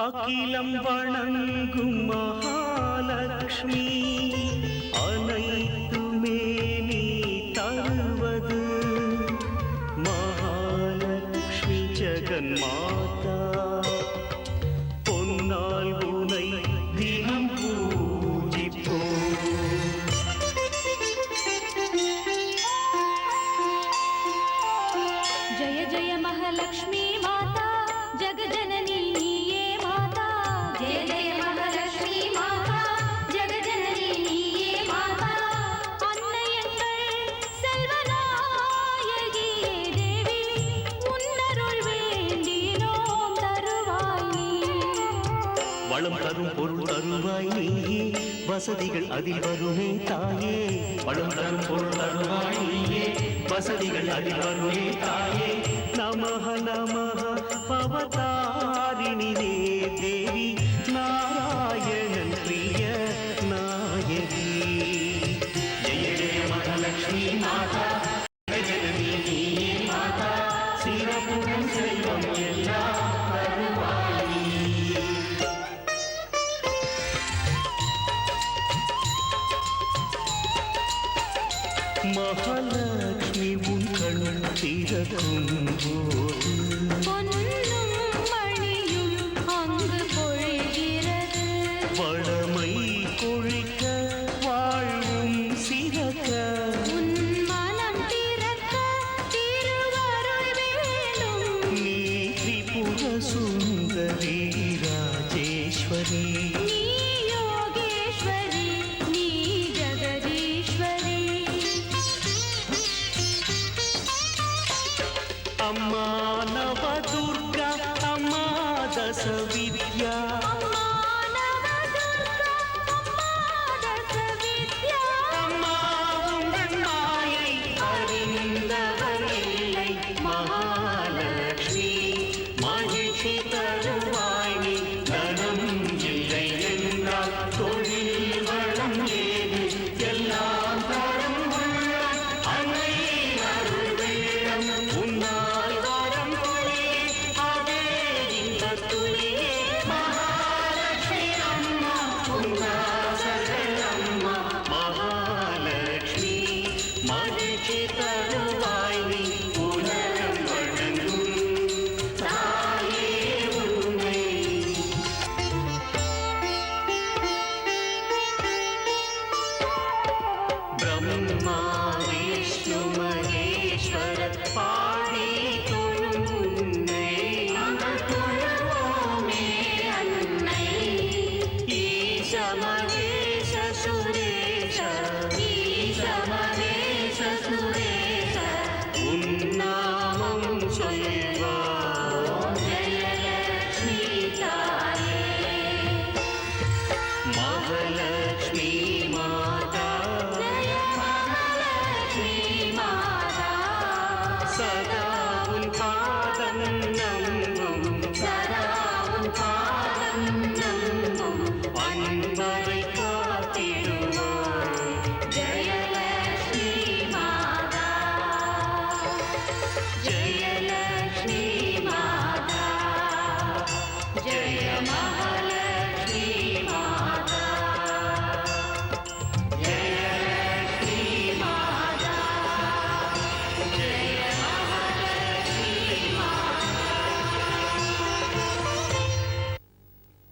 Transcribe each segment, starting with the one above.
அகிலம் வணங்கும் மகாலட்சுமி அனைத்துமே நீ தருவது மகாலட்சுமி ஜெகன் மாதா பொன்னால் உனை தினம் பூஜிப்போம். जय जय महालक्ष्मी माता जगजननी नीये माता जय जय महालक्ष्मी माता जगजननी नीये माता अन्नयंगल செல்வநாயகியே தேவி உன்னருள் வேண்டினோம் தருவாய் நீ. வளம் தரும் பொருள் தருவாய் நீயே வசதிகள் அதில் வருமே தாயே. வளம் தரும் பொருள் தருவாய் நீயே வசதிகள் அதில் வருமே தாயே. நமஹ நமஹ பவதாரிணி தேவி நாராயணன் பிரிய நாயகி. ஜெய ஜெய மகாலட்சுமி மாதா ஜெகஜனனி நீயே மாதா சிறப்புடன் செல்வம் எல்லாம் தருவாய் நீ. மகாலட்சுமி உன் கண் திறக்கும் போது பொன்னும் மணியும் அங்கு பொழிகிறது வளமை கொழிக்க வாழ்வும் சிறக்க உன் மனம் திறக்க திருவருள் வேணும். நீ திரிபுர சுந்தரி ராஜேஸ்வரி நீ யோகேஸ்வரி நீ ஜெகதீஸ்வரி. அம்மா நவதுர்கா அம்மா தசவித்யா அம்மா நவதுர்கா அம்மா தசவித்யா. அம்மா உங்கள் மாயை அறிந்தவர் இல்லை மகாலட்சுமி மகிழ்ச்சி தருவாய் நீ. தனம் இல்லை என்றால் தொழில் வளம் ஏது எல்லாம் தரும் உள்ளம் அன்னை அருள் வெள்ளம் உன்னால் வரம் துளியே அதே இந்த துளியே மகாலட்சுமி அம்மா உன்னாசகல் அம்மா மகாலட்சுமி மகிழ்ச்சி தருவாய் நீ உலகம் வழங்கும் தாயே உன்னை. பிரம்மா விஷ்ணு மகேஸ்வர பாடி தொழும் உன்னை நாங்கள் தொழுவோமே அன்னை. ஈச மகேஷ சுரேஷ ஈச மகேஷ சுரேஷ உன் நாமம் சொல்வோம் ஜெயலட்சுமி தாயே. மகாலட்சுமி மாதா ஜெய மகாலட்சுமி மாதா சதா உன் பாதம் நம்பும் சதா உன் பாதம் நம்பும் அன்பரை காத்திடுவாய். ஜெயலட்சுமி மாதா ஜெயலட்சுமி மாதா ஜெய மகாலட்சுமி மாதா ஜெயலட்சுமி மாதா ஜெய மகாலட்சுமி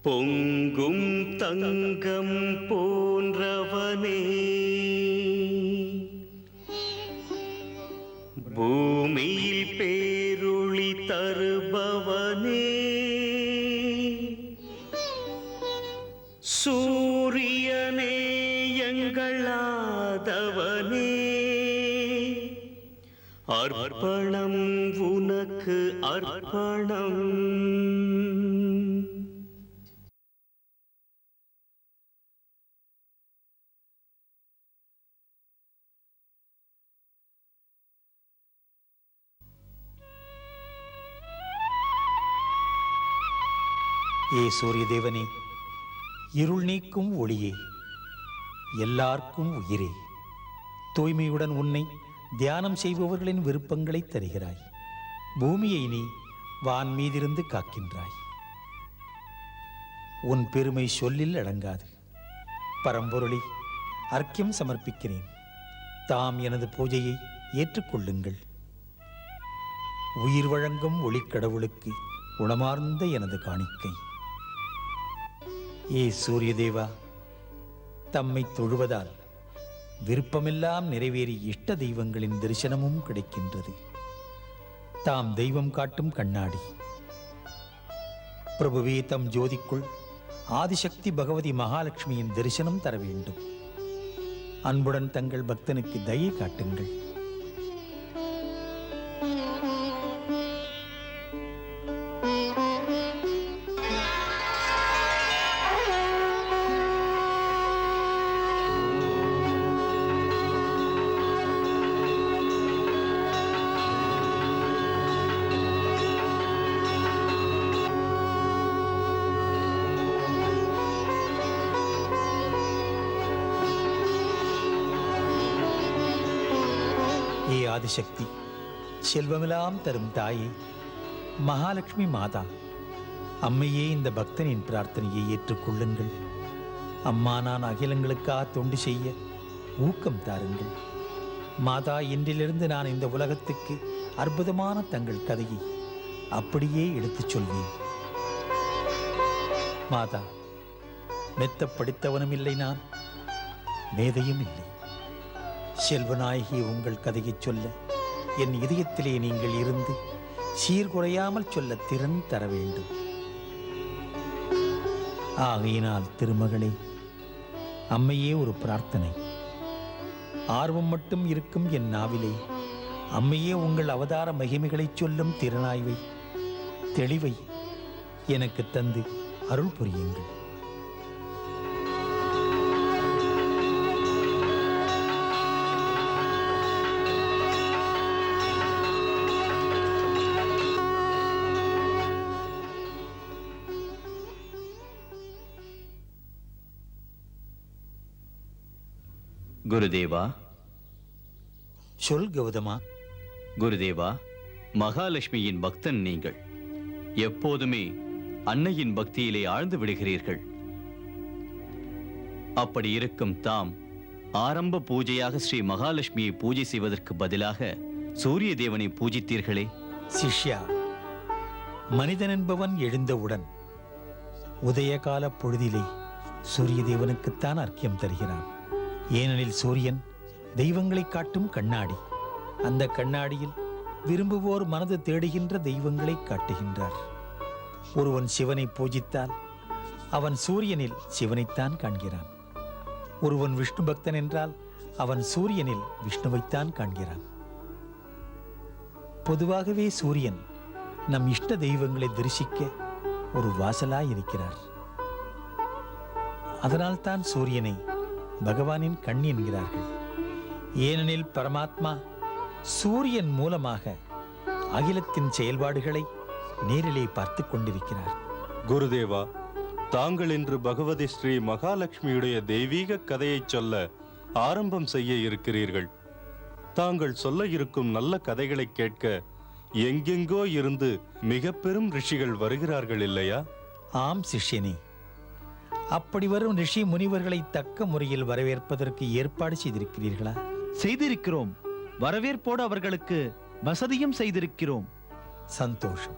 பொங்கும் தங்கம் போன்றவனே பூமியில் பேருளி தருபவனே சூரியனே எங்களாதவனே அர்ப்பணம் உனக்கு அர்ப்பணம். ஏ சூரிய தேவனே, இருள் நீக்கும் ஒளியே, எல்லாருக்கும் உயிரே, தூய்மையுடன் உன்னை தியானம் செய்பவர்களின் விருப்பங்களை தருகிறாய். பூமியை நீ வான் மீதிருந்து காக்கின்றாய். உன் பெருமை சொல்லில் அடங்காது. பரம்பொருளை அர்க்கியம் சமர்ப்பிக்கிறேன். தாம் எனது பூஜையை ஏற்றுக்கொள்ளுங்கள். உயிர் வழங்கும் ஒளிக்கடவுளுக்கு உளமார்ந்த எனது காணிக்கை. ஏ சூரிய தேவா, தம்மை தொழுவதால் விருப்பமெல்லாம் நிறைவேறி இஷ்ட தெய்வங்களின் தரிசனமும் கிடைக்கின்றது. தாம் தெய்வம் காட்டும் கண்ணாடி. பிரபுவே, தம் ஜோதிக்குள் ஆதிசக்தி பகவதி மகாலட்சுமியின் தரிசனம் தர வேண்டும். அன்புடன் தங்கள் பக்தனுக்கு தயை காட்டுங்கள். ஏ ஆதிசக்தி, செல்வமெல்லாம் தரும் தாயே, மகாலட்சுமி மாதா, அம்மையே, இந்த பக்தனின் பிரார்த்தனையை ஏற்றுக்கொள்ளுங்கள். அம்மா, நான் அகிலங்களுக்காக தொண்டு செய்ய ஊக்கம் தாருங்கள். மாதா, இன்றிலிருந்து நான் இந்த உலகத்துக்கு அற்புதமான தங்கள் கதையை அப்படியே எடுத்துச் சொல்வேன். மாதா, மெத்த படித்தவனும் இல்லை, நான் மேதையும் இல்லை. செல்வநாயகி, உங்கள் கதையை சொல்ல என் இதயத்திலே நீங்கள் இருந்து சீர்குறையாமல் சொல்ல திறன் தர வேண்டும். ஆகையினால் திருமகளே, அம்மையே, ஒரு பிரார்த்தனை. ஆர்வம் மட்டும் இருக்கும் என் நாவிலே அம்மையே, உங்கள் அவதார மகிமைகளைச் சொல்லும் திறனாய்வை, தெளிவை எனக்கு தந்து அருள் புரியுங்கள். குருதேவா. சொல் கௌதமா. குருதேவா, மகாலட்சுமியின் பக்தன் நீங்கள். எப்போதுமே அன்னையின் பக்தியிலே ஆழ்ந்து விடுகிறீர்கள். அப்படி இருக்கும் தாம் ஆரம்ப பூஜையாக ஸ்ரீ மகாலட்சுமியை பூஜை செய்வதற்கு பதிலாக சூரிய தேவனை பூஜித்தீர்களே. சிஷ்யா, மனிதன் என்பவன் எழுந்தவுடன் உதயகால பொழுதிலே சூரிய தேவனுக்குத்தான் அர்க்கியம் தருகிறான். ஏனெனில் சூரியன் தெய்வங்களை காட்டும் கண்ணாடி. அந்த கண்ணாடியில் விரும்புவோர் மனது தேடுகின்ற தெய்வங்களை காட்டுகின்றார். ஒருவன் சிவனை பூஜித்தால் அவன் சூரியனில் சிவனைத்தான் காண்கிறான். ஒருவன் விஷ்ணு பக்தன் என்றால் அவன் சூரியனில் விஷ்ணுவைத்தான் காண்கிறான். பொதுவாகவே சூரியன் நம் இஷ்ட தெய்வங்களை தரிசிக்க ஒரு வாசலாய் இருக்கிறார். அதனால்தான் சூரியனை பகவானின் கண் என்கிறார்கள். ஏனெனில் பரமாத்மா சூரியன் மூலமாக அகிலத்தின் செயல்பாடுகளை நேரிலே பார்த்து கொண்டிருக்கிறார். குருதேவா, தாங்கள் இன்று பகவதி ஸ்ரீ மகாலட்சுமியுடைய தெய்வீக கதையை சொல்ல ஆரம்பம் செய்ய இருக்கிறீர்கள். தாங்கள் சொல்ல இருக்கும் நல்ல கதைகளை கேட்க எங்கெங்கோ இருந்து மிக பெரும் ரிஷிகள் வருகிறார்கள் இல்லையா? ஆம் சிஷ்யனே, அப்படி வரும் ரிஷி முனிவர்களை தக்க முறையில் வரவேற்பதற்கு ஏற்பாடு செய்திருக்கிறீர்களா? செய்திருக்கிறோம். வரவேற்போடு அவர்களுக்கு வசதியும் செய்திருக்கிறோம். சந்தோஷம்.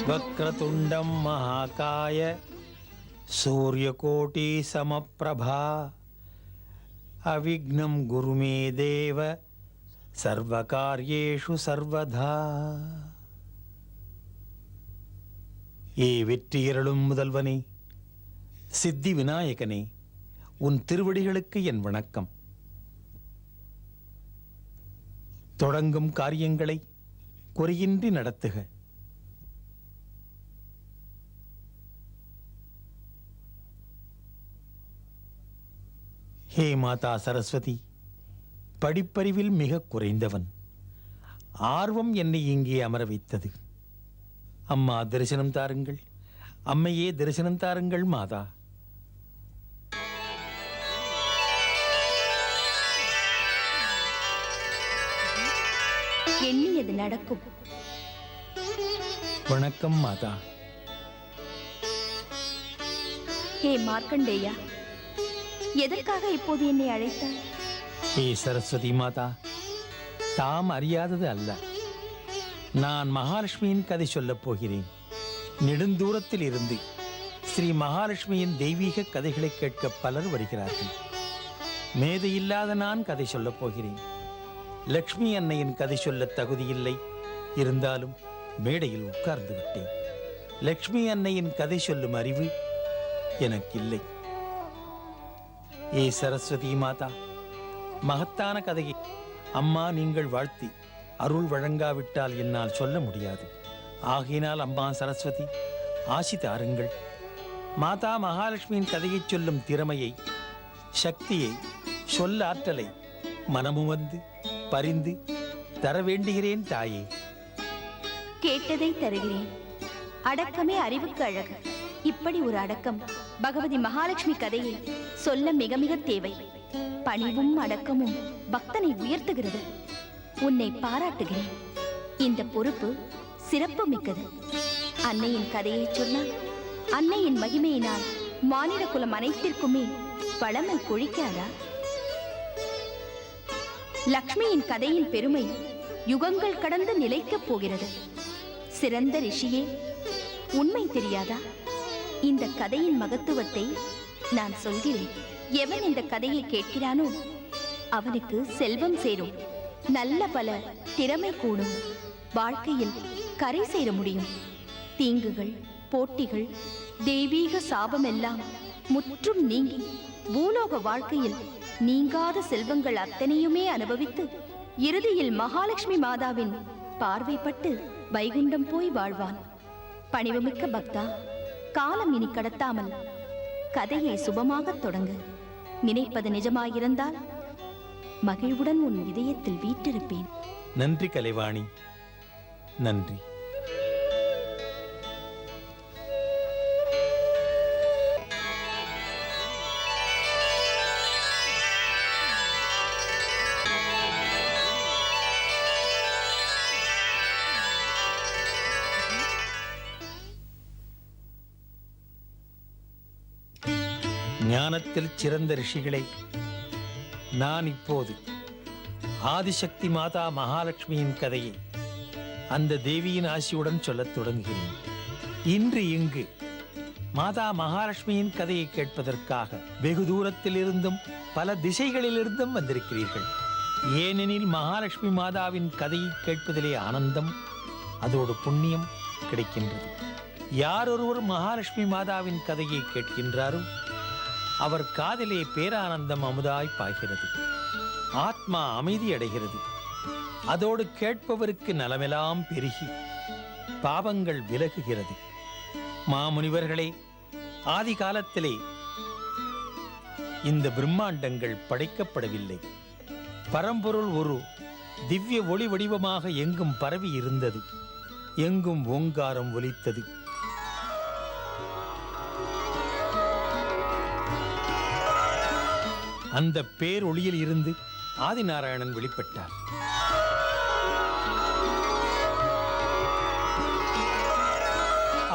वक्रतुण्डं महाकाय सूर्यकोटि समप्रभा अविघ्नं गुरु मे देव சர்வகார்யேஷு சர்வதா. ஏ வெற்றியருளும் முதல்வனே, சித்தி விநாயகனே, உன் திருவடிகளுக்கு என் வணக்கம். தொடங்கும் காரியங்களை குறையின்றி நடத்துக. ஹே மாதா சரஸ்வதி, படிப்பறிவில் மிக குறைந்தவன். ஆர்வம் என்னை இங்கே அமர வைத்தது. அம்மா தரிசனம் தாருங்கள், அம்மையே தரிசனம் தாருங்கள் மாதா. எண்ணியது நடக்கும். வணக்கம் மாதா. ஹே மார்க்கண்டேயா, எதற்காக இப்போது என்னை அழைத்தாய்? ஹே சரஸ்வதி மாதா, தாம் அறியாதது அல்ல. நான் மகாலட்சுமியின் கதை சொல்லப் போகிறேன். நெடுந்தூரத்தில் இருந்து ஸ்ரீ மகாலட்சுமியின் தெய்வீக கதைகளை கேட்க பலர் வருகிறார்கள். மேதையில்லாத நான் கதை சொல்லப் போகிறேன். லக்ஷ்மி அன்னையின் கதை சொல்ல தகுதியில்லை, இருந்தாலும் மேடையில் உட்கார்ந்து விட்டேன். லக்ஷ்மி அன்னையின் கதை சொல்லும் அறிவு எனக்கில்லை. ஏ சரஸ்வதி மாதா, மகத்தான கதையை அம்மா நீங்கள் வாழ்த்தி அருள் வழங்காவிட்டால் என்னால் சொல்ல முடியாது. ஆகையினால் அம்மா சரஸ்வதி ஆசி தாருங்கள். மாதா மகாலட்சுமியின் கதையை சொல்லும் திறமையை, சக்தியை, சொல்ல ஆற்றலை மனமுவந்து பரிந்து தர வேண்டுகிறேன் தாயே. கேட்டதை தருகிறேன். அடக்கமே அறிவுக்கு அழகு. இப்படி ஒரு அடக்கம் பகவதி மகாலட்சுமி கதையை சொல்ல மிக மிக தேவை. பணிவும் அடக்கமும் பக்தனை உயர்த்துகிறது. உன்னை பாராட்டுகிறேன். இந்த பொறுப்பு சிறப்பு மிக்கது. அன்னையின் கதையை சொன்னால், அன்னையின் மகிமையினால் மானிட குலம் அனைத்திற்குமே வளமை கொழிக்காதா? லக்ஷ்மியின் கதையின் பெருமை யுகங்கள் கடந்து நிலைக்கப் போகிறது. சிறந்த ரிஷியே, உண்மை தெரியாதா? இந்த கதையின் மகத்துவத்தை நான் சொல்கிறேன். எவன் இந்த கதையை கேட்கிறானோ அவனுக்கு செல்வம் சேரும், நல்ல பல திறமை கூடும், வாழ்க்கையில் கரை சேர முடியும். தீங்குகள், போட்டிகள், தெய்வீக சாபமெல்லாம் முற்றும் நீங்கி பூலோக வாழ்க்கையில் நீங்காத செல்வங்கள் அத்தனையுமே அனுபவித்து இறுதியில் மகாலட்சுமி மாதாவின் பார்வைப்பட்டு வைகுண்டம் போய் வாழ்வான். பணிவுமிக்க பக்தா, காலம் இனி கடத்தாமல் கதையை சுபமாக தொடங்கு. நினைப்பது நிஜமாயிருந்தால் மகிழ்வுடன் உன் இதயத்தில் வீற்றிருப்பேன். நன்றி கலைவாணி, நன்றி. ஞானத்தில் சிறந்த ரிஷிகளை நான் இப்போது ஆதிசக்தி மாதா மகாலட்சுமியின் கதையை அந்த தேவியின் ஆசியுடன் சொல்லத் தொடங்குகிறேன். இன்று இங்கு மாதா மகாலட்சுமியின் கதையை கேட்பதற்காக வெகு தூரத்தில் இருந்தும் பல திசைகளிலிருந்தும் வந்திருக்கிறீர்கள். ஏனெனில் மகாலட்சுமி மாதாவின் கதையை கேட்பதிலே ஆனந்தம், அதோடு புண்ணியம் கிடைக்கின்றது. யாரொருவர் மகாலட்சுமி மாதாவின் கதையை கேட்கின்றாரோ அவர் காதிலே பேரானந்தம் அமுதாய் பாய்கிறது. ஆத்மா அமைதி அடைகிறது. அதோடு கேட்பவருக்கு நலமெல்லாம் பெருகி பாவங்கள் விலகுகிறது. மாமுனிவர்களே, ஆதி காலத்திலே இந்த பிரம்மாண்டங்கள் படைக்கப்படவில்லை. பரம்பொருள் ஒரு திவ்ய ஒளி வடிவமாக எங்கும் பரவி இருந்தது. எங்கும் ஓங்காரம் ஒலித்தது. அந்த பேரொளியில் இருந்து ஆதிநாராயணன் வெளிப்பட்டார்.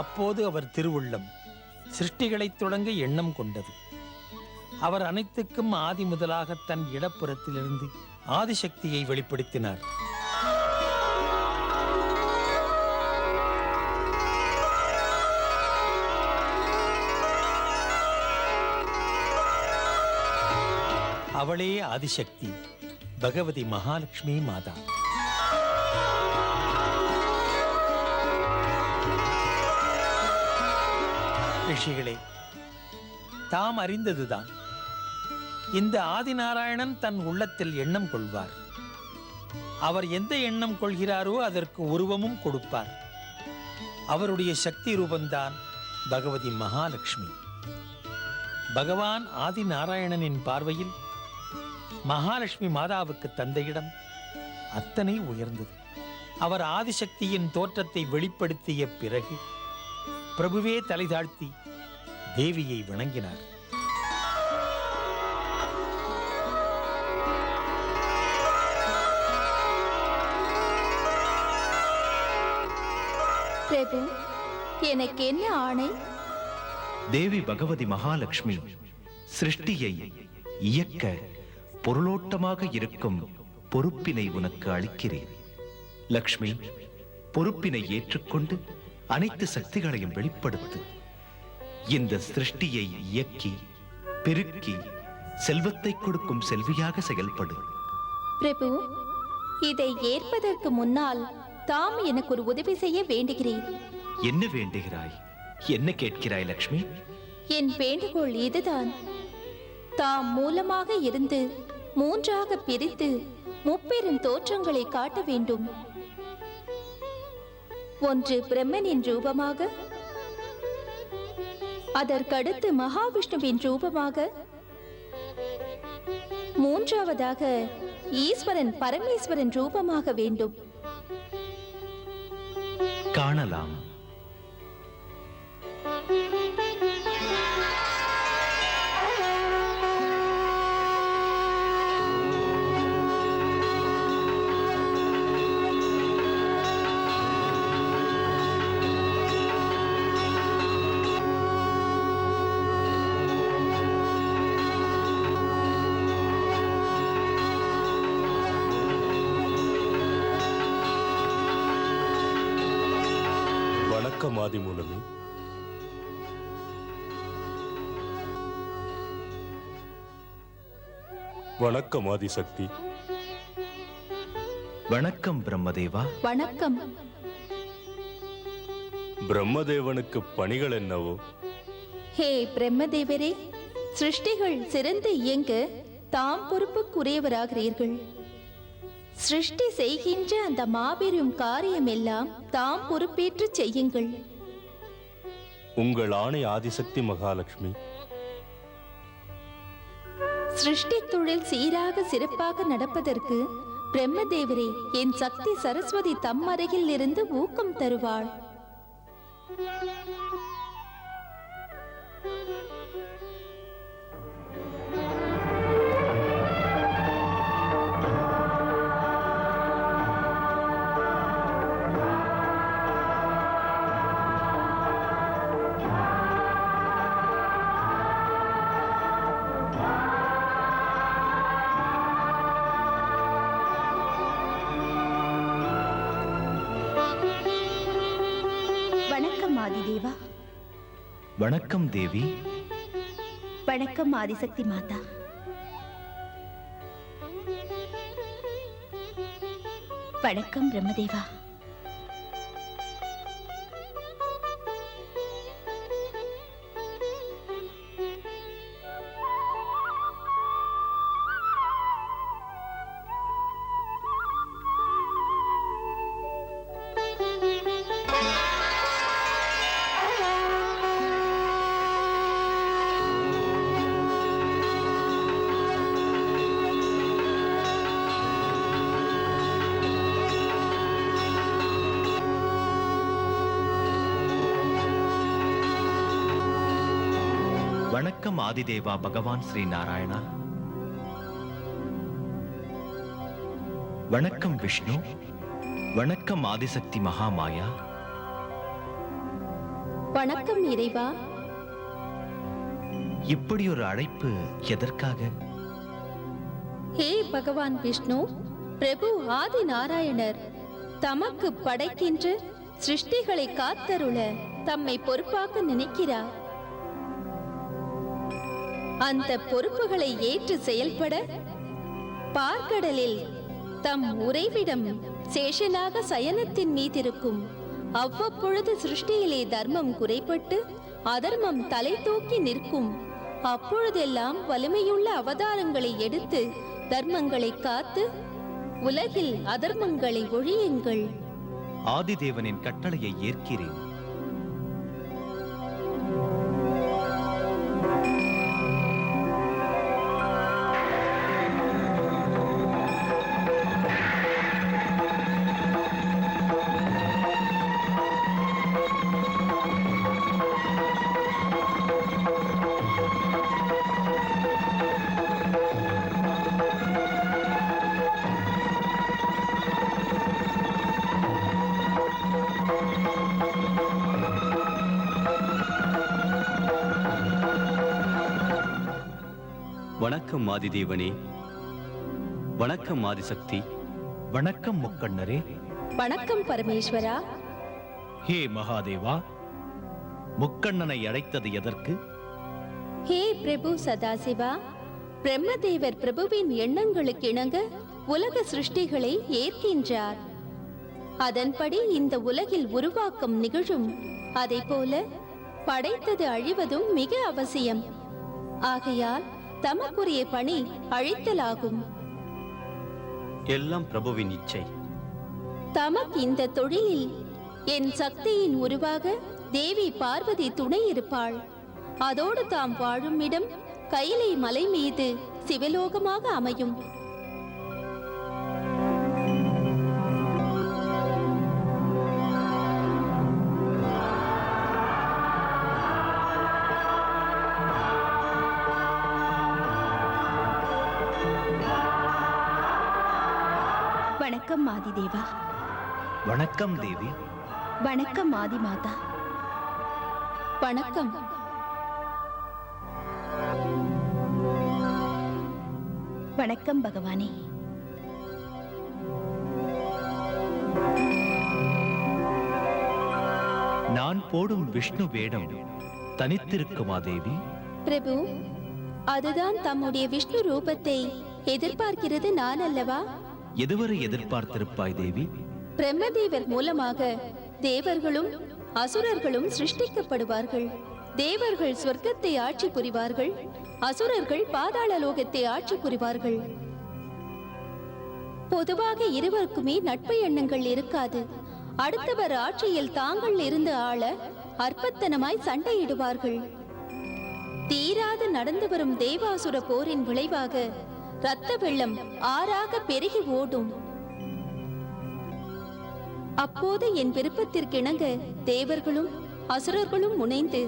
அப்போது அவர் திருவுள்ளம் சிருஷ்டிகளைத் தொடங்க எண்ணம் கொண்டது. அவர் அனைத்துக்கும் ஆதி முதலாக தன் இடப்புறத்திலிருந்து ஆதிசக்தியை வெளிப்படுத்தினார். அவளே ஆதிசக்தி, பகவதி மகாலட்சுமி மாதா. ரிஷிகளே, தாம் அறிந்ததுதான், இந்த ஆதிநாராயணன் தன் உள்ளத்தில் எண்ணம் கொள்வார். அவர் எந்த எண்ணம் கொள்கிறாரோ அதற்கு உருவமும் கொடுப்பார். அவருடைய சக்தி ரூபந்தான் பகவதி மகாலட்சுமி. பகவான் ஆதிநாராயணனின் பார்வையில் மகாலட்சுமி மாதாவுக்கு தந்த இடம் அத்தனை உயர்ந்தது. அவர் ஆதிசக்தியின் தோற்றத்தை வெளிப்படுத்திய பிறகு பிரபுவே தலை தாழ்த்தி தேவியை வணங்கினார். பிரபு, எனக்கு என்ன ஆணை? தேவி பகவதி மகாலட்சுமி சிருஷ்டியை இயக்க பொருளோட்டமாக இருக்கும் பொறுப்பினை உனக்கு அளிக்கிறேன். லக்ஷ்மி, பொறுப்பினை ஏற்றுக்கொண்டு அனைத்து சக்திகளையும் வெளிப்படுத்து. இந்த சிருஷ்டியை இயக்கி பெருக்கி செல்வத்தை கொடுக்கும் செல்வியாக செயல்படு. பிரபு, இதை ஏற்பதற்கு முன்னால் தாம் எனக்கு ஒரு உதவி செய்ய வேண்டுகிறேன். என்ன வேண்டுகிறாய்? என்ன கேட்கிறாய் லக்ஷ்மி? என் வேண்டுகோள் இதுதான். தாம் மூலமாக இருந்து மூன்றாக பிரித்து முப்பெரும் தோற்றங்களை காட்ட வேண்டும். ஒன்று பிரம்மனின் ரூபமாக, அதற்கடுத்து மகாவிஷ்ணுவின் ரூபமாக, மூன்றாவதாக ஈஸ்வரன் பரமேஸ்வரன் ரூபமாக வேண்டும். காணலாம். வணக்கம் ஆதிமூலமே. வணக்கம் ஆதிசக்தி. வணக்கம் பிரம்மதேவா. வணக்கம். பிரம்மதேவனுக்கு பணிகள் என்னவோ? ஹே பிரம்மதேவரே, சிருஷ்டிகள் சிறந்து இயங்க தாம் பொறுப்புக்குரியவராகிறீர்கள். சிருஷ்டி செய்கின்ற அந்த மாபெரும் காரியம் எல்லாம் தாம் பொறுப்பேற்று செய்யுங்கள். உங்கள் ஆணை ஆதிசக்தி மகாலட்சுமி. சிருஷ்டி தொழில் சீராக சிறப்பாக நடப்பதற்கு பிரம்மதேவரே, என் சக்தி சரஸ்வதி தம் அருகில் இருந்து ஊக்கம் தருவாள். வணக்கம் ஆதிதேவா. வணக்கம் தேவி. வணக்கம் ஆதிசக்தி மாதா. வணக்கம் பிரம்மதேவா. வணக்கம் ஆதிதேவா பகவான் ஸ்ரீ நாராயணா. வணக்கம் விஷ்ணு. வணக்கம் ஆதிசக்தி மகாமாயா. வணக்கம் இறைவா. இப்படி ஒரு அழைப்பு எதற்காக? ஹே பகவான் விஷ்ணு, பிரபு ஆதி நாராயணர் தமக்கு படைக்கின்ற சிருஷ்டிகளை காத்தருள தம்மை பொறுப்பாக நினைக்கிறார். அந்த பொறுப்புகளை ஏற்று செயல்பட பார்க்கடலில் தம் உறைவிடம் சேஷனாக சயனத்தின் மீதிருக்கும் அவ்வப்பொழுது சிருஷ்டியிலே தர்மம் குறைபட்டு அதர்மம் தலை தூக்கி நிற்கும். அப்பொழுதெல்லாம் வலிமையுள்ள அவதாரங்களை எடுத்து தர்மங்களை காத்து உலகில் அதர்மங்களை ஒழியுங்கள். ஆதிதேவனின் கட்டளையை ஏற்கிறேன். வணக்கம் ஆதிதேவனே. வணக்கம் ஆதிசக்தி. வணக்கம் முக்கண்ணரே. வணக்கம் பரமேஸ்வரா. ஹே மகாதேவா, முக்கண்ணனை அழைத்தது எதற்கு? ஹே பிரபு சதாசிவா, பிரம்மதேவர் பிரபுவின் எண்ணங்களுக்கு இணங்க உலக சிருஷ்டிகளை ஏற்கின்றார். அதன்படி இந்த உலகில் உருவாக்கம் நிகழும். அதைப்போல படைத்தது அழிவதும் மிக அவசியம். ஆகையால் தமக்குரிய பணி அழித்தலாகும். எல்லாம் பிரபுவின் இச்சை. தமக்கு இந்த தொழிலில் என் சக்தியின் உருவாக தேவி பார்வதி துணை இருப்பாள். அதோடு தாம் வாழும் இடம் கைலை மலை மீது சிவலோகமாக அமையும். வணக்கம் ஆதிதேவா. வணக்கம் தேவி. வணக்கம் ஆதிமாதா. வணக்கம். வணக்கம் பகவானே. நான் போடும் விஷ்ணு வேடம் தனித்திருக்குமா தேவி? பிரபு, அதுதான் தம்முடைய விஷ்ணு ரூபத்தை எதிர்பார்க்கிறது நான் அல்லவா? எதுவரை எதிர்பார்த்திருப்பாய் தேவி? பிரம்மதேவர் மூலமாக தேவர்களும் அசுரர்களும் சிருஷ்டிக்கப்படுவார்கள். தேவர்கள் சொர்க்கத்தை ஆட்சி புரிவார்கள், அசுரர்கள் பாதாள லோகத்தை ஆட்சி புரிவார்கள். பொதுவாக இருவருக்குமே நட்பு எண்ணங்கள் இருக்காது. அடுத்தவர் ஆட்சியில் தாங்கள் இருந்து ஆள அற்பத்தனமாய் சண்டையிடுவார்கள். தீராது நடந்து வரும் தேவாசுர போரின் விளைவாக இரத்த வெள்ளம் ஆறாக பெருகி ஓடும். அப்போது என் விருப்பத்திற்கிணங்க தேவர்களும் அசுரர்களும் முனைந்து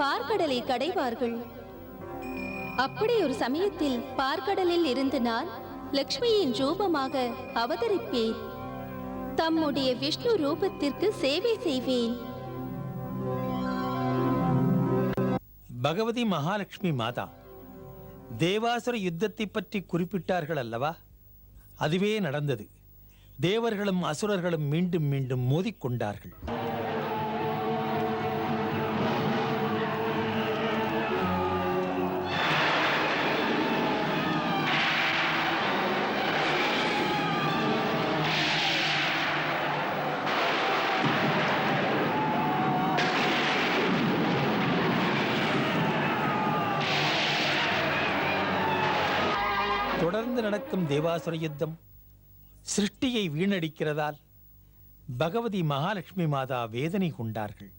பார்க்கடலை கடைவார்கள். அப்படி ஒரு சமயத்தில் பார்க்கடலில் இருந்து நான் லக்ஷ்மியின் ரூபமாக அவதரிப்பேன். தம்முடைய விஷ்ணு ரூபத்திற்கு சேவை செய்வேன். பகவதி மகாலட்சுமி மாதா, தேவாசுர யுத்தத்தை பற்றி குறிப்பிட்டார்கள் அல்லவா? அதுவே நடந்தது. தேவர்களும் அசுரர்களும் மீண்டும் மீண்டும் மோதிக்கொண்டார்கள். தொடர்ந்து நடக்கும் தேவாசுர யுத்தம் சிருஷ்டியை வீணடிக்கிறதால் பகவதி மகாலட்சுமி மாதா வேதனை கொண்டார்கள்.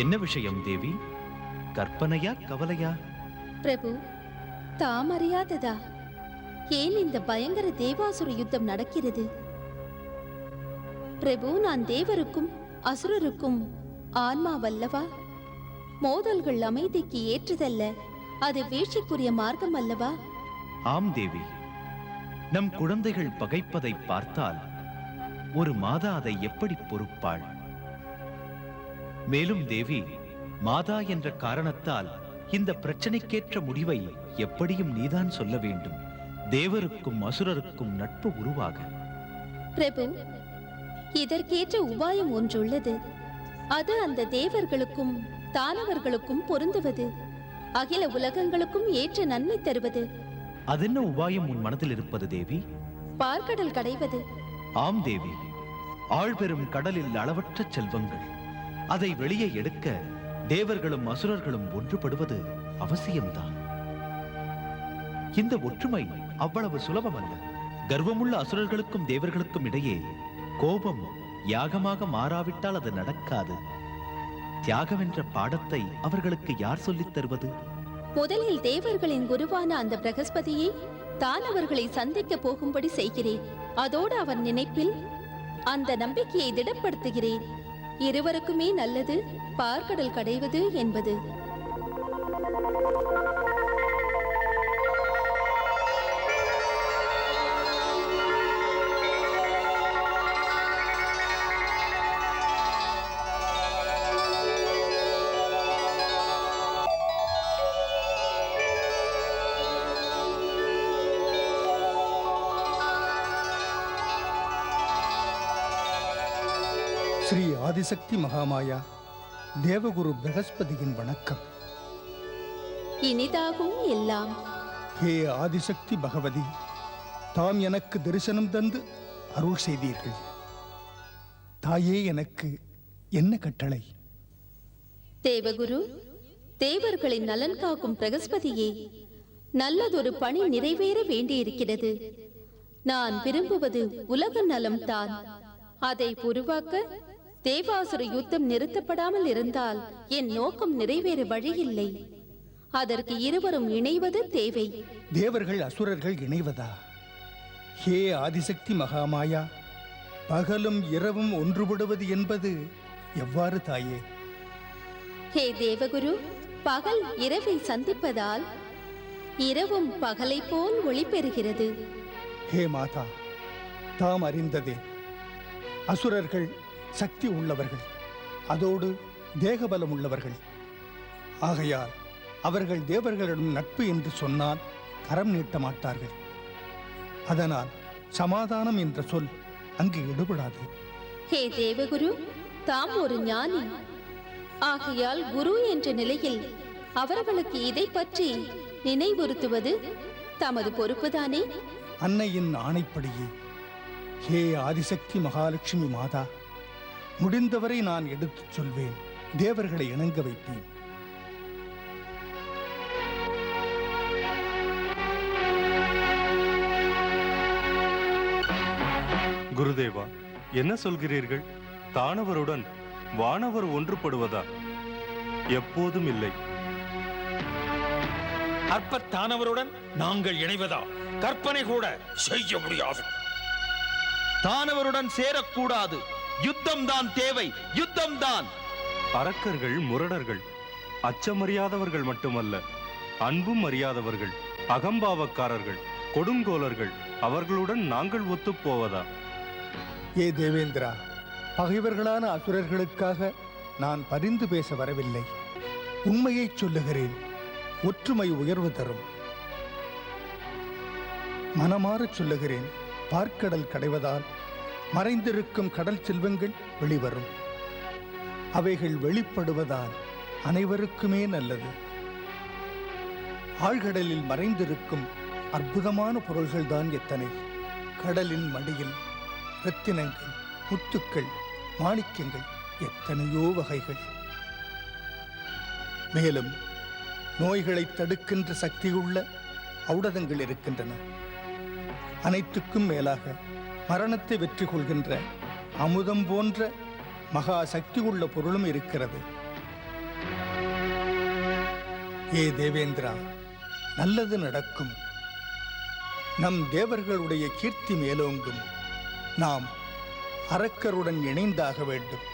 என்ன விஷயம் தேவி? கற்பனையா கவலையா? பிரபு, தாம் அறியாததா? ஏன் இந்த பயங்கர தேவாசுர யுத்தம் நடக்கிறது? பிரபு, நான் தேவருக்கும் அசுரருக்கும் ஆன்மாவல்லவா? மோதல்கள் அமைதிக்கு ஏற்றதல்ல, அது வீழ்ச்சிக்குரிய மார்க்கம் அல்லவா? ஆம் தேவி. நம் குழந்தைகள் பகைப்பதை பார்த்தால் ஒரு மாதா அதை எப்படி பொறுப்பாள்? மேலும் தேவி, மாதா என்ற காரணத்தால் இந்த பிரச்சனைக்கேற்ற முடிவை எப்படியும் நீதான் சொல்ல வேண்டும். தேவருக்கும் அசுரருக்கும் நட்பு உருவாக. பிரபு, இதற்கேற்ற உபாயம் ஒன்றுள்ளது. அது அந்த தேவர்களுக்கும் தானவர்களுக்கும் பொருந்துவது, அகில உலகங்களுக்கும் ஏற்ற நன்மை தருவது. அதென்ன உபாயம் உன் மனதில் இருப்பது தேவி? பார்க்கடல் கடைவது. ஆம் தேவி, ஆழ்பெரும் கடலில் அளவற்ற செல்வங்கள். அதை வெளியே எடுக்க தேவர்களும் அசுரர்களும் ஒன்றுபடுவது அவசியம்தான். இந்த ஒற்றுமை அவ்வளவு சுலபமல்ல. கர்வமுள்ள அசுரர்களுக்கும் தேவர்களுக்கும் இடையே கோபம் யாகமாக மாறாவிட்டால் அது நடக்காது. தியாகம் என்ற பாடத்தை அவர்களுக்கு யார் சொல்லித் தருவது? முதலில் தேவர்களின் குருவான அந்த பிரகஸ்பதியை தான் அவர்களை சந்திக்க போகும்படி செய்கிறேன். அதோடு அவர் நினைப்பில் அந்த நம்பிக்கையை திடப்படுத்துகிறேன். இருவருக்குமே நல்லது பார்க்கடல் கடைவது என்பது. ஸ்ரீ ஆதிசக்தி மகாமாயா தேவகுரு பிரகஸ்பதியின் வணக்கம். இனிதாகும் எல்லாம். ஹே ஆதிசக்தி பகவதி, தாம் எனக்கு தரிசனம் தந்து அருள் செய்தீர்கள். தாயே, எனக்கு என்ன கட்டளை? தேவகுரு, தேவர்களின் நலன் காக்கும் பிரகஸ்பதியே, நல்லதொரு பணி நிறைவேற வேண்டியிருக்கிறது. நான் விரும்புவது உலக நலம்தான். அதை உருவாக்க தேவாசுர யுத்தம் நிறுத்தப்படாமல் இருந்தால் என் நோக்கம் நிறைவேற வழியில்லை. அதற்கு இருவரும் இணைவது தேவை. தேவர்கள் அசுரர்கள் இணைவதா? ஹே ஆதிசக்தி மகாமாயா, பகலும் இரவும் ஒன்றுபடுவது என்பது எவ்வாறு தாயே? ஹே தேவகுரு, பகல் இரவை சந்திப்பதால் இரவும் பகலை போல் ஒளி பெறுகிறது. ஹே மாதா, தாம் அறிந்ததே, அசுரர்கள் சக்தி உள்ளவர்கள், அதோடு தேகபலம் உள்ளவர்கள். ஆகையால் அவர்கள் தேவர்களிடம் நட்பு என்று சொன்னால் கரம் நீட்ட மாட்டார்கள். அதனால் சமாதானம் என்ற சொல் அங்கு எடுபடாது. ஹே தேவகுரு, தாம் ஒரு ஞானி. ஆகையால் குரு என்ற நிலையில் அவர்களுக்கு இதை பற்றி நினைவுறுத்துவது தமது பொறுப்புதானே? அன்னையின் ஆணைப்படியே. ஹே ஆதிசக்தி மகாலட்சுமி மாதா, முடிந்தவரை நான் எடுத்துச் சொல்வேன். தேவர்களை இணங்க வைப்பேன். குருதேவா, என்ன சொல்கிறீர்கள்? தானவருடன் வானவர் ஒன்றுபடுவதா? எப்போதும் இல்லை. அற்பத்தானவருடன் நாங்கள் இணைவதா? கற்பனை கூட செய்ய முடியாது. தானவருடன் சேரக்கூடாது. யுத்தம் தான் தேவை, யுத்தம் தான். அரக்கர்கள் முரடர்கள், அச்சமறியாதவர்கள் மட்டுமல்ல, அன்பும் அறியாதவர்கள், அகம்பாவக்காரர்கள், கொடுங்கோலர்கள். அவர்களுடன் நாங்கள் ஒத்துப் போவதா? ஏ தேவேந்திரா, பகைவர்களான அசுரர்களுக்காக நான் பரிந்து பேச வரவில்லை. உண்மையைச் சொல்லுகிறேன். ஒற்றுமை உயர்வு தரும். மனமாறச் சொல்லுகிறேன். பார்க்கடல் கடைவதால் மறைந்திருக்கும் கடல் செல்வங்கள் வெளிவரும். அவைகள் வெளிப்படுவதால் அனைவருக்குமே நல்லது. ஆழ்கடலில் மறைந்திருக்கும் அற்புதமான பொருள்கள்தான் எத்தனை! கடலின் மடியில் ரத்தினங்கள், முத்துக்கள், மாணிக்கங்கள், எத்தனையோ வகைகள். மேலும் நோய்களை தடுக்கின்ற சக்தியுள்ள ஔடதங்கள் இருக்கின்றன. அனைத்துக்கும் மேலாக மரணத்தை வெற்றி கொள்கின்ற அமுதம் போன்ற மகா சக்தி உள்ள பொருளும் இருக்கிறது. ஏ தேவேந்திரா, நல்லது நடக்கும். நம் தேவர்களுடைய கீர்த்தி மேலோங்கும். நாம் அரக்கருடன் இணைந்தாக வேண்டும்.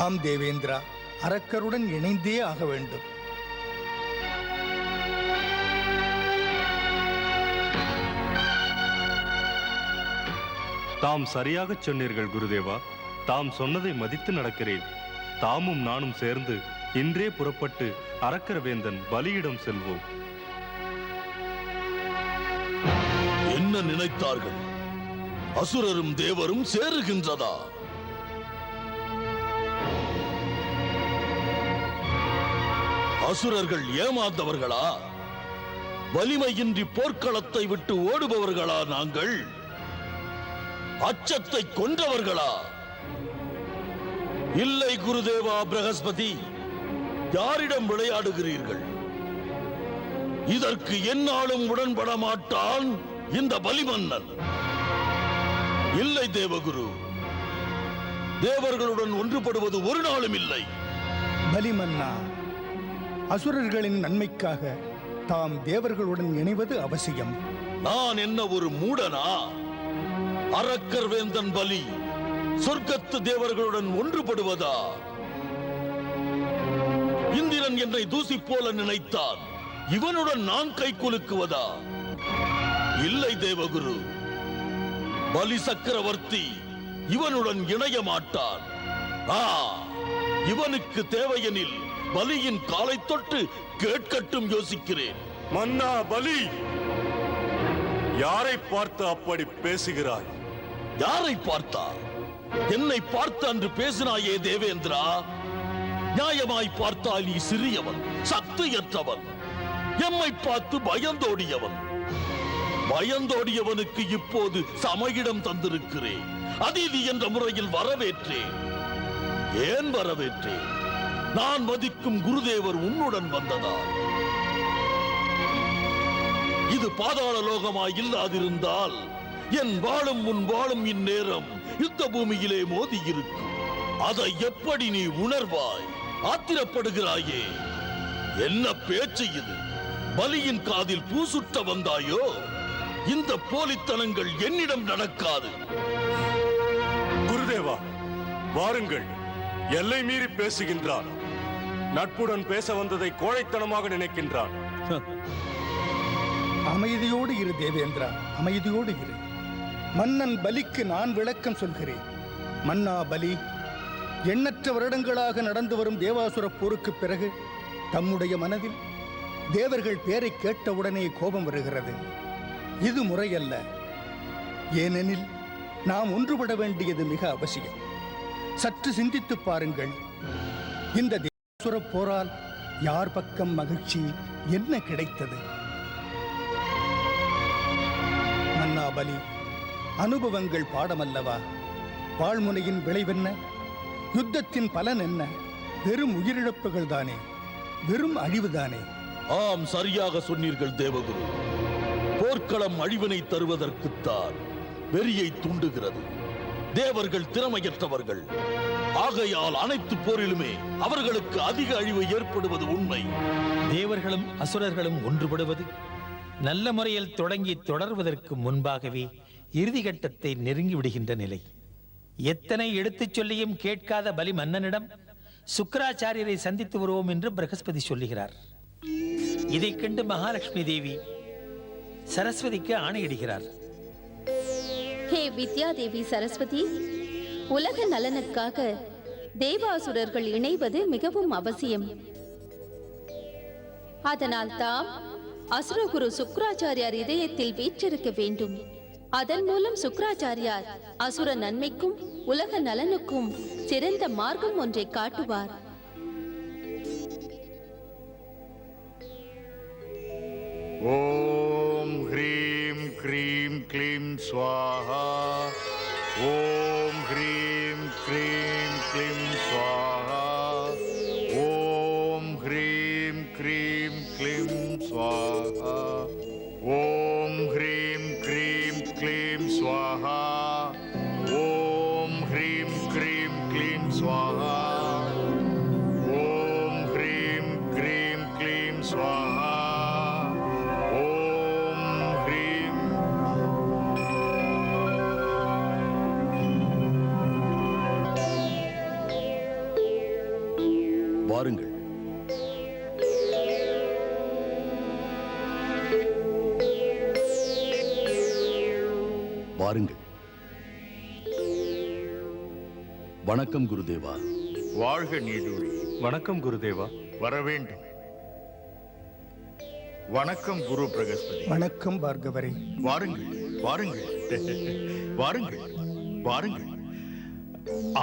ஆம் தேவேந்திரா, அரக்கருடன் இணைந்தே ஆக வேண்டும். தாம் சரியாகச் சொன்னீர்கள் குருதேவா. தாம் சொன்னதை மதித்து நடக்கிறேன். தாமும் நானும் சேர்ந்து இன்றே புறப்பட்டு அரக்கரவேந்தன் பலியிடம் செல்வோம். என்ன நினைத்தார்கள்? அசுரரும் தேவரும் சேருகின்றதா? அசுரர்கள் ஏமாந்தவர்களா? வலிமையின்றி போர்க்களத்தை விட்டு ஓடுபவர்களா நாங்கள்? அச்சத்தை கொன்றவர்களா? இல்லை குருதேவா பிரகஸ்பதி, யாரிடம் விளையாடுகிறீர்கள்? இதற்கு எந்நாளும் உடன்பட மாட்டான் இந்த பலிமன்னன். இல்லை தேவகுரு, தேவர்களுடன் ஒன்றுபடுவது ஒரு நாளும் இல்லை. பலிமன்னா, அசுரர்களின் நன்மைக்காக தாம் தேவர்களுடன் இணைவது அவசியம். நான் என்ன ஒரு மூடனா? அரக்கர் வேந்தன் பலி சொர்க்கத்து தேவர்களுடன் ஒன்றுபடுவதா? இந்திரன் என்னை தூசி போல நினைத்தான், இவனுடன் நான் கை குலுக்குவதா? இல்லை தேவகுரு, பலி சக்கரவர்த்தி இவனுடன் இணைய மாட்டான். இவனுக்கு தேவையெனில் பலியின் காலை தொட்டு கேட்கட்டும் யோசிக்கிறேன். மன்னா பலி, யாரை பார்த்து அப்படி பேசுகிறாய்? யாரை பார்த்தா? என்னை பார்த்து அன்று பேசினாயே தேவேந்திரா. நியாயமாய் பார்த்தால் நீ சிறியவன், சக்தியற்றவன். எம்மை பார்த்து பயந்தோடியவன். பயந்தோடியவனுக்கு இப்போது சமயிடம் தந்திருக்கிறேன். அதிதி என்ற முறையில் வரவேற்றேன். ஏன் வரவேற்றேன்? நான் மதிக்கும் குருதேவர் உன்னுடன் வந்ததால். இது பாதாள லோகமாய் இல்லாதிருந்தால் என் வாழும் உன் வாழும் இந்நேரம் யுத்த பூமியிலே மோதி இருக்கும். அதை எப்படி நீ உணர்வாய்? ஆத்திரப்படுகிறாயே, என்ன பேச்சு இது? பலியின் காதில் பூசுட்ட வந்தாயோ? இந்த போலித்தனங்கள் என்னிடம் நடக்காது. குருதேவா, வாருங்கள். எல்லை மீறி பேசுகின்றான். நட்புடன் பேச வந்ததை கோழைத்தனமாக நினைக்கின்றான். அமைதியோடு இரு தேவேந்திரா, அமைதியோடு இரு. மன்னன் பலிக்கு நான் விளக்கம் சொல்கிறேன். மன்னா பலி, எண்ணற்ற வருடங்களாக நடந்து வரும் தேவாசுர போருக்கு பிறகு தம்முடைய மனதில் தேவர்கள் பேரை கேட்டவுடனே கோபம் வருகிறது. இது முறையல்ல. ஏனெனில் நாம் ஒன்றுபட வேண்டியது மிக அவசியம். சற்று சிந்தித்து பாருங்கள். இந்த தேவாசுர போரால் யார் பக்கம் மகிழ்ச்சி, என்ன கிடைத்தது? மன்னா பலி, அனுபவங்கள் பாடமல்லவா? வாழ்முனையின் விளைவென்ன? யுத்தத்தின் பலன் என்ன? வெறும் உயிரிழப்புகள் தானே, வெறும் அழிவுதானே. ஆம், சரியாக சொன்னீர்கள் தேவகுரு. போர்க்களம் அழிவினை தருவதற்குத்தான், வெறியை தூண்டுகிறது. தேவர்கள் திறமையற்றவர்கள். ஆகையால் அனைத்து போரிலுமே அவர்களுக்கு அதிக அழிவு ஏற்படுவது உண்மை. தேவர்களும் அசுரர்களும் ஒன்றுபடுவது நல்ல முறையில் தொடங்கி தொடர்வதற்கு முன்பாகவே இறுதி கட்டத்தை நெருங்கி விடுகின்ற நிலை. எத்தனை எடுத்துச் சொல்லியும் கேட்காத பலி மன்னனிடம் சுக்கிராச்சாரியரை சந்தித்து வருவோம் என்று பிரகஸ்பதி சொல்லுகிறார். இதைக் கண்டு மகாலட்சுமி தேவி சரஸ்வதிக்கு ஆணையிடுகிறார். ஹே வித்யாதேவி சரஸ்வதி, உலக நலனுக்காக தேவாசுரர்கள் இணைவது மிகவும் அவசியம். அதனால் தாம் அசுரகுரு சுக்கிராச்சாரியார் இதயத்தில் வீற்றிருக்க வேண்டும். அதன் மூலம் சுக்கிராச்சாரியார் அசுர நன்மைக்கும் உலக நலனுக்கும் சிறந்த மார்க்கம் ஒன்றை காட்டுவார். ஓம் ஹ்ரீம் க்ரீம் க்ளீம் ஸ்வாஹா. ஓம் ஹ்ரீம் க்ரீம் க்ளீம் ஸ்வாஹா. ஓம் ஹ்ரீம் க்ரீம் க்ளீம் ஸ்வாஹா. ஓம் ஹ்ரீம் க்ரீம் க்ளீம் ஸ்வாஹா. ஓம் ஹ்ரீம் க்ரீம் க்ளீம் ஸ்வாஹா. ஓம் ஹ்ரீம் க்ரீம் க்ளீம் ஸ்வாஹா. ஓம் ஹ்ரீம். வாருங்கள். வாருங்கள். வணக்கம் குருதேவா. வாழ்க நீடூழி. வணக்கம் குருதேவா. வர வேண்டும். வணக்கம் குரு பிரகஸ்பதி. வணக்கம் பார்கவரே. வாருங்கள், வாருங்கள், வாருங்கள், வாருங்கள்.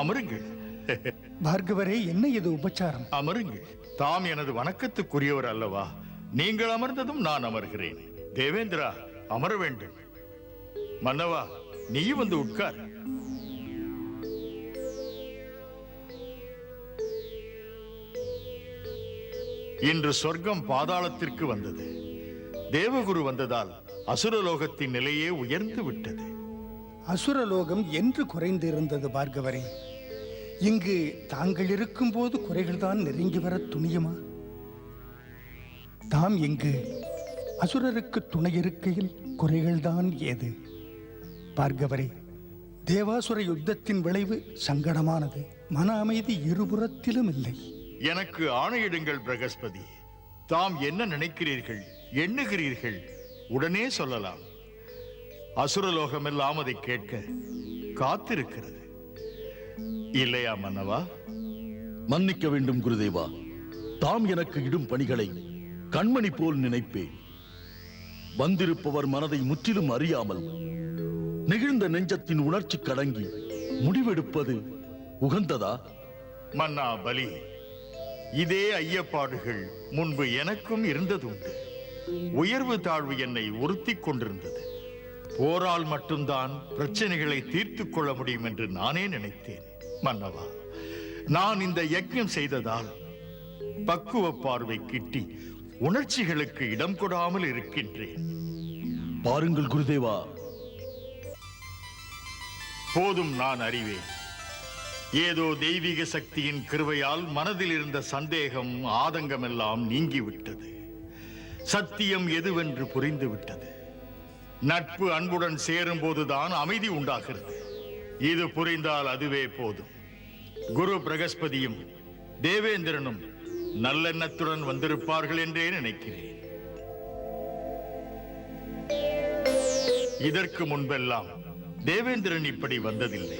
அமருங்கள். பார்கவரே, என்ன இது உபச்சாரம்? அமருங்கள். தாம் எனது வணக்கத்துக்குரியவர் அல்லவா? நீங்கள் அமர்ந்ததும் நான் அமர்கிறேன். தேவேந்திரா, அமர வேண்டும். மன்னவா, நீயும் வந்து உட்கார். இன்று சொர்க்கம் பாதாளத்திற்கு வந்தது. தேவகுரு வந்ததால் அசுரலோகத்தின் நிலையே உயர்ந்து விட்டது. அசுரலோகம் என்று குறைந்து இருந்தது பார்கவரே. இங்கு தாங்கள் இருக்கும் போது குறைகள்தான் நெருங்கி வர துணியுமா? தாம் இங்கு அசுரருக்கு துணை இருக்கையில் குறைகள்தான் ஏது? பார்கவரே, தேவாசுர யுத்தத்தின் விளைவு சங்கடமானது. மன அமைதி இருபுறத்திலும் இல்லை. எனக்கு ஆணையிடுங்கள் பிரகஸ்பதி. தாம் என்ன நினைக்கிறீர்கள், எண்ணுகிறீர்கள், உடனே சொல்லலாம். அசுரலோகமெல்லாம் அதை கேட்க காத்திருக்கிறது. இல்லையா மன்னவா? மன்னிக்க வேண்டும் குருதேவா. தாம் எனக்கு இடும் பணிகளை கண்மணி போல் நினைப்பேன். வந்திருப்பவர் மனதை முற்றிலும் அறியாமல் நெகிழ்ந்த நெஞ்சத்தின் உணர்ச்சி கடங்கி முடிவெடுப்பது உகந்ததா? மன்னா பலி, இதே ஐயப்பாடுகள் முன்பு எனக்கும் இருந்ததுண்டு. உயர்வு தாழ்வு என்னை உறுத்திக் கொண்டிருந்தது. போரால் மட்டும்தான் பிரச்சனைகளை தீர்த்துக் கொள்ள முடியும் என்று நானே நினைத்தேன். மன்னவா, நான் இந்த யஜ்ஞம் செய்ததால் பக்குவ பார்வை கிட்டி உணர்ச்சிகளுக்கு இடம் கொடாமல் இருக்கின்றேன். பாருங்கள் குருதேவா. போதும், நான் அறிவேன். ஏதோ தெய்வீக சக்தியின் கிருபையால் மனதில் இருந்த சந்தேகம், ஆதங்கம் எல்லாம் நீங்கிவிட்டது. சத்தியம் எதுவென்று புரிந்துவிட்டது. நட்பு அன்புடன் சேரும் போதுதான் அமைதி உண்டாகிறது. இது புரிந்தால் அதுவே போதும். குரு பிரகஸ்பதியும் தேவேந்திரனும் நல்லெண்ணத்துடன் வந்திருப்பார்கள் என்றே நினைக்கிறேன். இதற்கு முன்பெல்லாம் தேவேந்திரன் இப்படி வந்ததில்லை.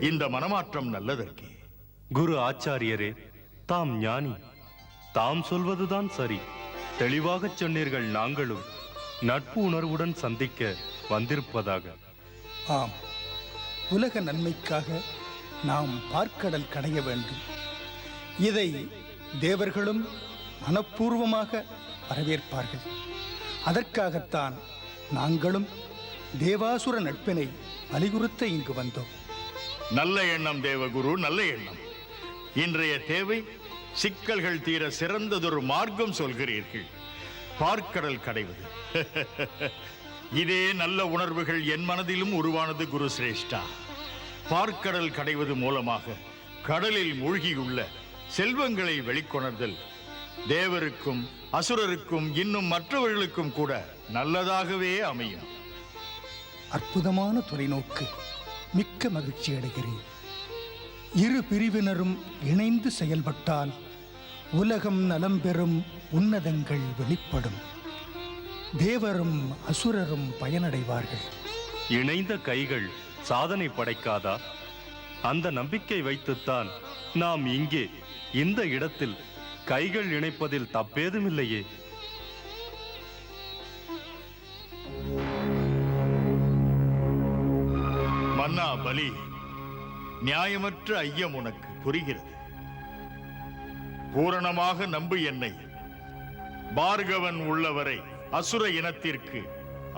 இந்த மனமாற்றம் நல்லதற்கே. குரு ஆச்சாரியரே, தாம் ஞானி. தாம் சொல்வதுதான் சரி. தெளிவாகச் சொன்னீர்கள். நாங்களும் நட்பு உணர்வுடன் சந்திக்க வந்திருப்பதாக. ஆம், உலக நன்மைக்காக நாம் பார்க்கடல் கடைய வேண்டும். இதை தேவர்களும் மனப்பூர்வமாக வரவேற்பார்கள். அதற்காகத்தான் நாங்களும் தேவாசுர நட்பினை வலியுறுத்த இங்கு வந்தோம். நல்ல எண்ணம் தேவகுரு, நல்ல எண்ணம். இன்றைய தேவை சிக்கல்கள் தீர சிறந்ததொரு மார்க்கம் சொல்கிறீர்கள். பார்க்கடல் கடைவது. இதே நல்ல உணர்வுகள் என் மனதிலும் உருவானது குரு சிரேஷ்டா. பார்க்கடல் கடைவது மூலமாக கடலில் மூழ்கியுள்ள செல்வங்களை வெளிக்கொணர்தல் தேவருக்கும் அசுரருக்கும் இன்னும் மற்றவர்களுக்கும் கூட நல்லதாகவே அமையும். அற்புதமான தொலைநோக்கு. மிக்க மகிழ்ச்சி அடைகிறேன். இரு பிரிவினரும் இணைந்து செயல்பட்டால் உலகம் நலம் பெறும், உன்னதங்கள் வெளிப்படும். தேவரும் அசுரரும் பயனடைவார்கள். இணைந்த கைகள் சாதனை படைக்காதா? அந்த நம்பிக்கை வைத்துத்தான் நாம் இங்கே இந்த இடத்தில் கைகள் இணைப்பதில் தப்பேதுமில்லையே. மன்னா பலி, நியாயமற்ற ஐயம் உனக்கு புரிகிறது. பூரணமாக நம்பு என்னை. பார்கவன் உள்ளவரை அசுர இனத்திற்கு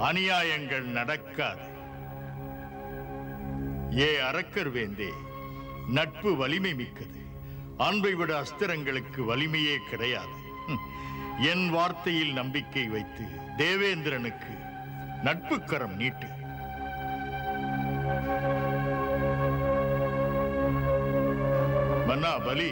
அநியாயங்கள் நடக்காது. ஏ அரக்கர் வேந்தே, நட்பு வலிமை மிக்கது. அன்பை விட அஸ்திரங்களுக்கு வலிமையே கிடையாது. என் வார்த்தையில் நம்பிக்கை வைத்து தேவேந்திரனுக்கு நட்பு கரம் நீட்டு. மன்னா பலி,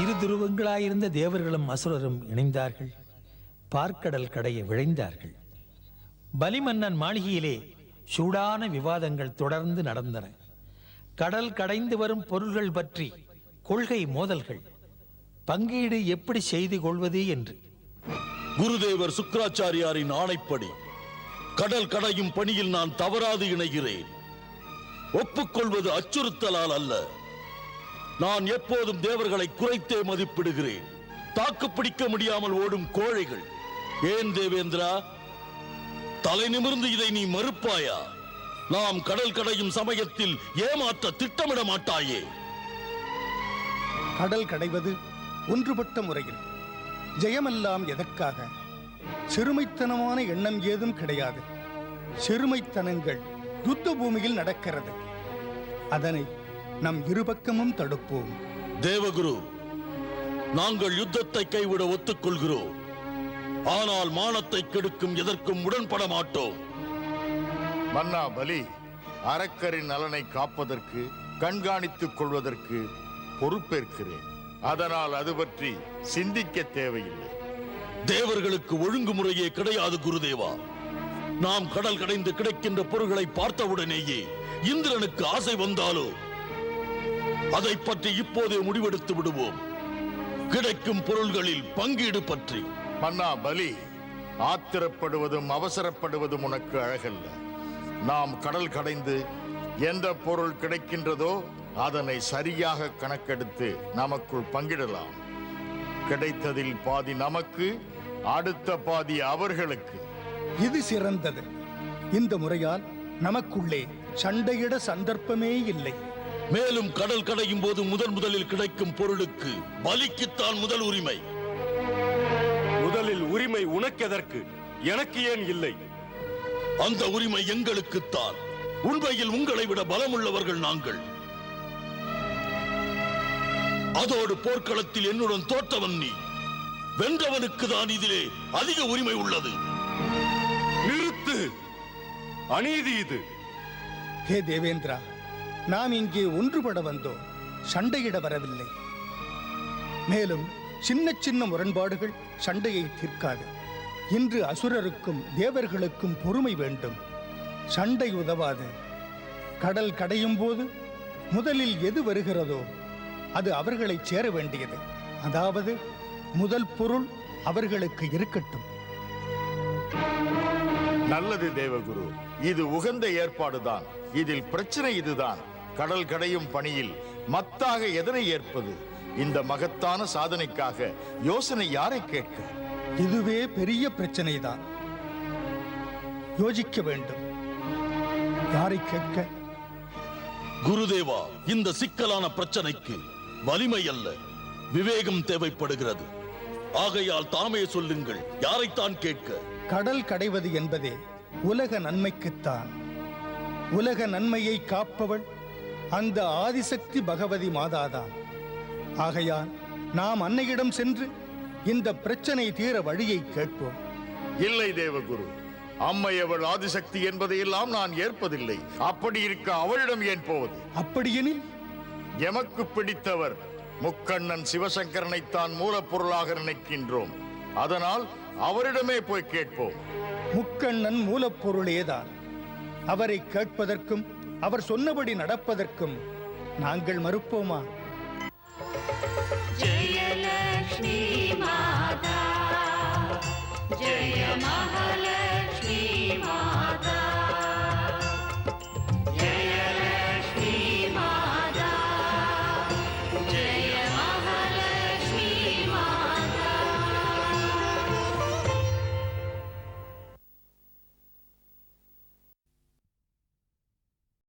இரு துருவங்களாயிருந்த தேவர்களும் அசுரரும் இணைந்தார்கள். பார்க்கடல் கடைய விழைந்தார்கள். பலிமன்னன் மாளிகையிலே சூடான விவாதங்கள் தொடர்ந்து நடந்தன. கடல் கடைந்து வரும் பொருள்கள் பற்றி கொள்கை மோதல்கள். பங்கீடு எப்படி செய்து கொள்வது என்று. குருதேவர் சுக்கிராச்சாரியாரின் ஆணைப்படி கடல் கடையும் பணியில் நான் தவறாது இணைகிறேன். ஒப்புக்கொள்வது அச்சுறுத்தலால் அல்ல. நான் எப்போதும் தேவர்களை குறைத்தே மதிப்பிடுகிறேன். தாக்கு பிடிக்க முடியாமல் ஓடும் கோழைகள். ஏன் தேவேந்திரா? தலை நிமிர்ந்து இதை நீ மறுப்பாயா? நாம் கடல் கடையும் சமயத்தில் ஏமாற்ற திட்டமிட மாட்டாயே? கடல் கடைவது ஒன்றுபட்ட முறையில். ஜெயமெல்லாம் எதற்காக? சிறுமைத்தனமான எண்ணம் ஏதும் கிடையாது. சிறுமைத்தனங்கள் யுத்த பூமியில் நடக்கிறது. அதனை நம் இருபக்கமும் தடுப்போம். தேவகுரு, நாங்கள் யுத்தத்தை கைவிட ஒத்துக்கொள்கிறோம். ஆனால் மானத்தை கெடுக்கும் எதற்கும் உடன்பட மாட்டோம். மன்னா பலி, அரக்கரின் நலனை காப்பதற்கு, கண்காணித்துக் கொள்வதற்கு பொறுப்பேற்கிறேன். அதனால் அது பற்றி சிந்திக்க தேவையில்லை. தேவர்களுக்கு ஒழுங்குமுறையே கிடையாது குருதேவா. நாம் கடல் கடைந்து கிடைக்கின்ற பொருள்களை பார்த்தவுடனேயே இந்திரனுக்கு ஆசை வந்தாலோ அதை பற்றி இப்போதே முடிவெடுத்து விடுவோம். கிடைக்கும் பொருள்களில் பங்கீடு பற்றி. மன்னா பலி, ஆத்திரப்படுவதும் அவசரப்படுவதும் உனக்கு அழகல்ல. நாம் கடல் கடைந்து எந்த பொருள் கிடைக்கின்றதோ அதனை சரியாக கணக்கெடுத்து நமக்குள் பங்கிடலாம். கிடைத்ததில் பாதி நமக்கு, அடுத்த பாதி அவர்களுக்கு. இது சிறந்தது. இந்த முறையால் நமக்குள்ளே சண்டையிட சந்தர்ப்பமே இல்லை. மேலும் கடல் கடையும் போது முதலில் கிடைக்கும் பொருளுக்கு பலிக்குத்தான் முதல் உரிமை. முதலில் உரிமை உனக்கெதற்கு? எனக்கு ஏன் இல்லை? அந்த உரிமை எங்களுக்குத்தான். உண்மையில் உங்களை விட பலமுள்ளவர்கள் நாங்கள். அதோடு போர்க்களத்தில் என்னுடன் தோற்றவன் நீ. வென்றவனுக்கு தான் இதிலே அதிக உரிமை உள்ளது. நிறுத்து! அநீதி இது. ஹே தேவேந்திரா, நாம் இங்கே ஒன்றுபட வந்தோம், சண்டையிட வரவில்லை. மேலும் சின்ன சின்ன முரண்பாடுகள் சண்டையை தீர்க்காது. இன்று அசுரருக்கும் தேவர்களுக்கும் பொறுமை வேண்டும். சண்டை உதவாது. கடல் கடையும் போது முதலில் எது வருகிறதோ அது அவர்களை சேர வேண்டியது. அதாவது முதல் பொருள் அவர்களுக்கு இருக்கட்டும். நல்லது தேவகுரு, இது உகந்த ஏற்பாடுதான். இதில் பிரச்சனை இதுதான். கடல் கடையும் பணியில் மத்தாக எதனை ஏற்பது? இந்த மகத்தான சாதனைக்காக யோசனை யாரை கேட்க? இதுவே பெரிய பிரச்சனைதான். யோசிக்க வேண்டும். யாரை கேட்க? குருதேவா, இந்த சிக்கலான பிரச்சனைக்கு வலிமை அல்ல, விவேகம் தேவைப்படுகிறது. ஆகையால் தாமே சொல்லுங்கள், யாரைத்தான் கேட்க? கடல் கடைவது என்பதே உலக நன்மைக்குத்தான். உலக நன்மையை காப்பவள் அந்த ஆதிசக்தி பகவதி மாதாதான். ஆகையால் நாம் அன்னையிடம் சென்று இந்த பிரச்சனை தீர வழியை கேட்போம். இல்லை தேவகுரு, அம்மையவள் ஆதிசக்தி என்பதையெல்லாம் நான் ஏற்பதில்லை. அப்படி இருக்க அவளிடம் ஏன் போவது? அப்படியெனில் எமக்கு பிடித்தவர் முக்கண்ணன் சிவசங்கரனைத்தான் மூலப்பொருளாக நினைக்கின்றோம். அதனால் அவரிடமே போய் கேட்போம். முக்கண்ணன் மூலப்பொருளேதான். அவரை கேட்பதற்கும் அவர் சொன்னபடி நடப்பதற்கும் நாங்கள் மறுப்போமா? ஜெயலக்ஷ்மி